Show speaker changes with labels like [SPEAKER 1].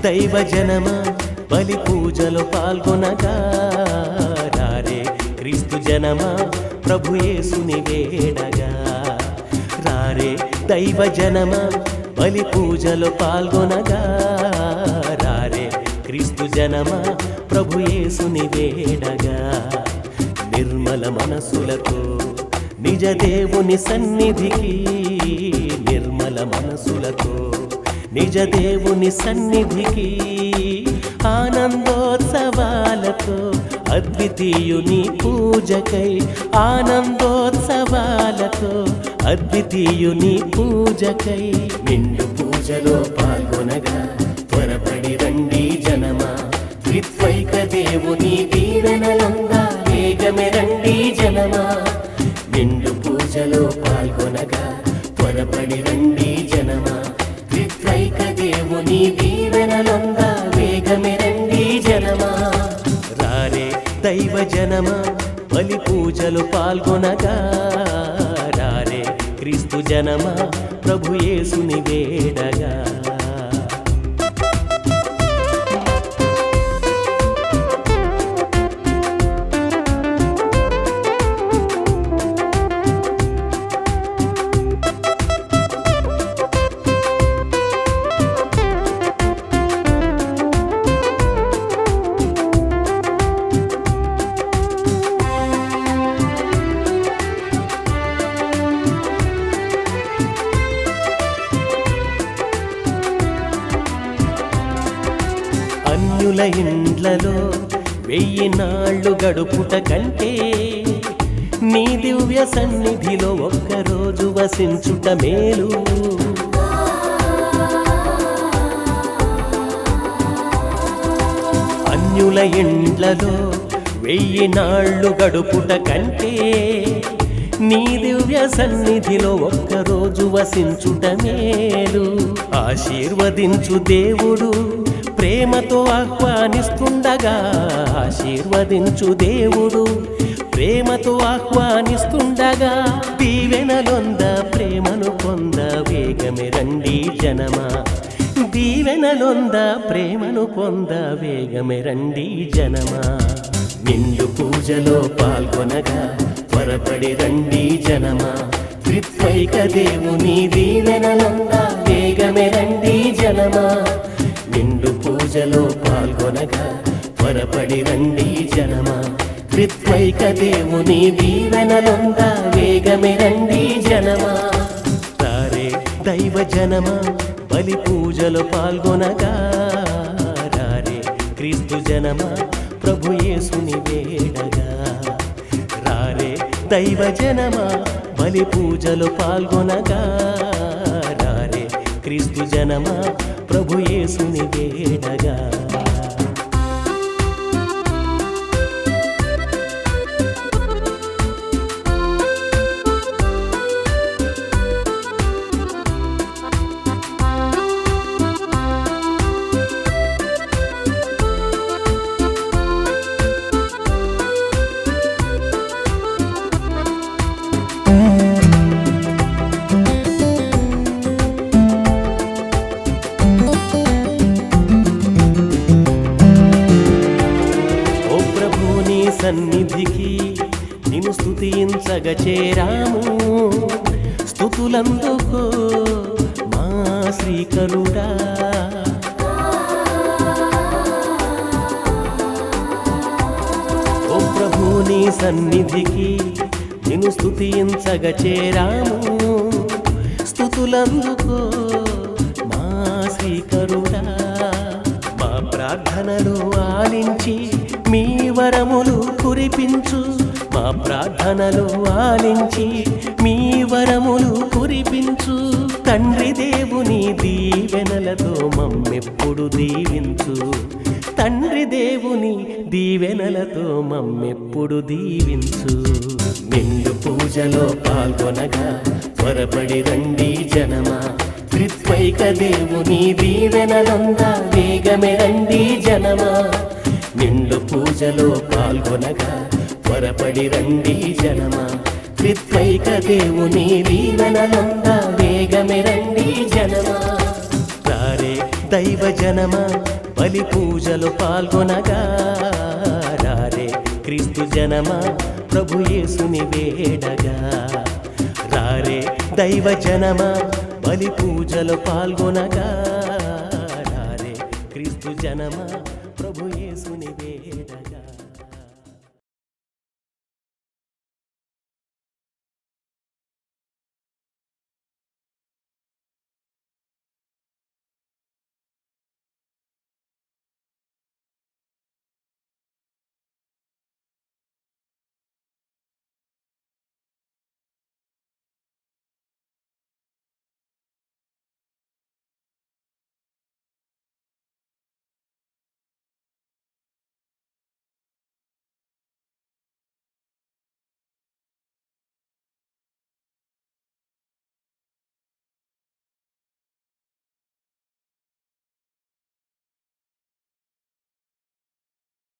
[SPEAKER 1] దైవ జనమా బలి పూజలో పాల్గొనగా రారే క్రీస్తు జనమా ప్రభు యేసుని వేడగా రారే దైవ జనమా బలి పూజలో పాల్గొనగా రారే క్రీస్తు జనమా ప్రభు యేసుని వేడగా నిర్మల మనసులతో నిజ దేవుని సన్నిధికి నిర్మల మనసులతో నిజ దేవుని సన్నిధికి ఆనందోత్సవాలతో అద్వితీయుని పూజకై ఆనందోత్సవాలతో అద్వితీయుని పూజకై నిండు పూజలో పాల్గొనగా త్వరపడి రండి జనమా త్రిత్వైక దేవుని దీవెనలంగా వేగమే రండి జనమా నిండు పూజలో పాల్గొనగా త్వరపడి రండి జనమా త్రిత్వైక దేవుని దీవెనలంగా వేగమే రండి జనమా రారే దైవ జనమా బలి పూజలు పాల్గొనగా రారే క్రీస్తు జనమా ప్రభు యేసుని వేడగా అన్యుల ఇండ్లలో 1000 నాళ్ళు గడుపుట కంటే నీ దివ్య సన్నిధిలో ఒక్కరోజు వసించుట మేలు అన్యుల ఇండ్లలో 1000 నాళ్ళు గడుపుట కంటే నీ దివ్య సన్నిధిలో ఒక్కరోజు వసించుట మేలు ఆశీర్వదించు దేవుడు ప్రేమతో ఆహ్వానిస్తుండగా ఆశీర్వదించు దేవుడు ప్రేమతో ఆహ్వానిస్తుండగా దీవెనలొంద ప్రేమను పొంద వేగమే రండి జనమా దీవెనలొంద ప్రేమను పొంద వేగమే రండి జనమా నిండు పూజలో పాల్గొనగా త్వరపడి రండి జనమా త్రిత్వైక దేవుని దీవెనలొంద వేగమే రండి జనమా నిండు పూజలో పాల్గొనగా త్వరపడి రండి జనమా త్రిత్వైక దేవుని దీవెనలొంద వేగమే రండి జనమా రారే దైవ జనమా బలి పూజలో పాల్గొనగా రారే క్రీస్తు జనమా ప్రభు యేసుని వేడగా రారే దైవ జనమా బలి పూజలో పాల్గొనగా రారే క్రీస్తు జనమా ప్రభు యేసుని వేడగా సన్నిధికి నిన్ను స్తుతించగ చేరాము స్తుతులందుకో మా శ్రీకరుడా ఓ ప్రభు నీ సన్నిధికి నిన్ను స్తుతించగ చేరాము స్తుతులందుకో మా శ్రీకరుడా మా ప్రార్థనలు ఆలించి మీ వరములు కురిపించు మా ప్రార్థనలు ఆలించి మీ వరములు కురిపించు తండ్రి దేవుని దీవెనలతో మమ్మెప్పుడు దీవించు తండ్రి దేవుని దీవెనలతో మమ్మెప్పుడు దీవించు నిండు పూజలో పాల్గొనగా త్వరపడి రండి జనమా త్రిత్వైక దేవుని దీవెనలొంద వేగమే రండి జనమా నిండు పూజలో పాల్గొనగా త్వరపడి రండి జనమా త్రిత్వైక దేవుని దీవెనలొంద వేగమే రండి జనమా రారే దైవ జనమ బలి పూజలు పాల్గొనగా రారే క్రీస్తు జనమ ప్రభు యేసుని వేడగా రారే దైవ జనమ బలి పూజలు పాల్గొనగా రారే క్రీస్తు జనమ ప్రభు యేసుని వేడగా